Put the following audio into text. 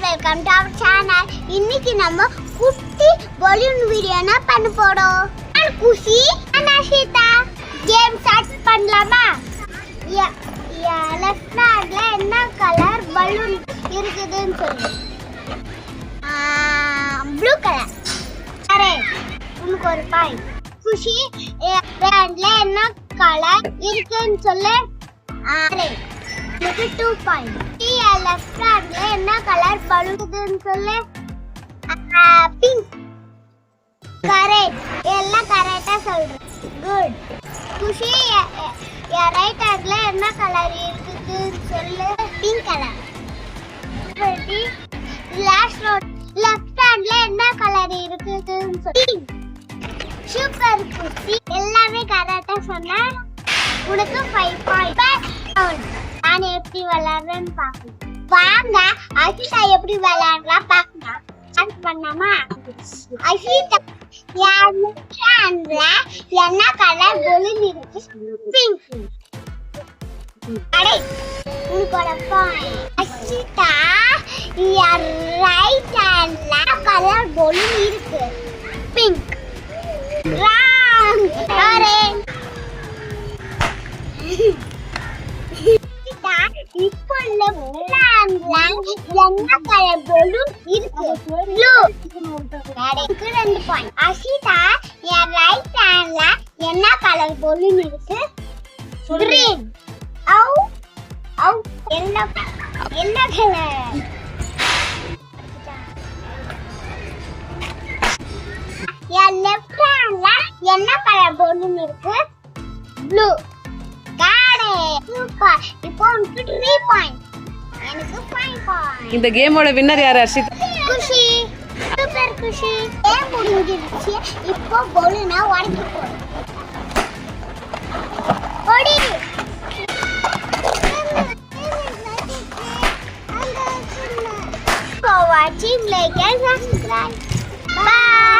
Welcome to our channel. இன்னைக்கு நம்ம குட்டி பலூன் வீடியோனா பண்ண போறோம். நான் குஷி, நான் அஷிதா. கேம் ஸ்டார்ட் பண்ணலாமா? லெஃப்ட் ஹேண்ட்ல என்ன கலர் பலூன் இருக்குதுன்னு சொல்லு. Blue colour. சரி, உனக்கு ஒரு பாயிண்ட். குஷி, ஹேண்ட்ல என்ன கலர் இருக்குன்னு சொல்லு. எனக்கு 2 பாயிண்ட். லெஃப்ட் ஹேண்ட்ல என்ன கலர் பலூன் சொல்லு. பிங்க். கரெக்ட். எல்லாம் கரெக்ட்டா சொல்றேன். குட். குஷி, ரைட் ஹேண்ட்ல என்ன கலர் இருக்குதுன்னு சொல்லு. Pink colour. Ready. Last road. Left ஹேண்ட்ல என்ன கலர் இருக்குதுன்னு சொல்லு. பிங்க். சூப்பர் குஷி, எல்லாமே கரெக்ட்டா சொன்னா. உனக்கு 5 பாயிண்ட். நான் எப்படி விளையாடுறேன்னு பாக்கணும். வாங்க அஷிதா எப்படி விளையாடுறா பாக்கலாம். ஸ்டார்ட் பண்ணாமா? அஷிதா, என்ன கலர் பலூன் இருக்கு? பிங்க். அடே, உனக்கு பாயிண்ட். அஷிதா, ரைட் ஹேண்ட்ல கலர் பலூன் இருக்கு. பிங்க். ராங். ஆரஞ்சு. இப்போ லெஃப்ட் ஹேண்ட்ல என்ன கலர் பலூன் இருக்கு? ப்ளூ. எனக்கு 2 பாயிண்ட். அஷிதா, ரைட் ஹேண்ட்ல என்ன கலர் பலூன் இருக்கு? கிரீன். என்ன கலர்? லெஃப்ட் ஹேண்ட்ல என்ன கலர் பலூன் இருக்கு? ப்ளூ. சூப்பர். இப்போ உனக்கு 3 பாயிண்ட். எனக்கு 5 பாயிண்ட். இந்த கேமோட வின்னர் யார்? அர்ஷித். குஷி. சூப்பர் குஷி. கேம் முடிஞ்சிருச்சு. இப்போ பலூனை உடைக்க போறோம். ஓடி. For watching, like and subscribe. Bye.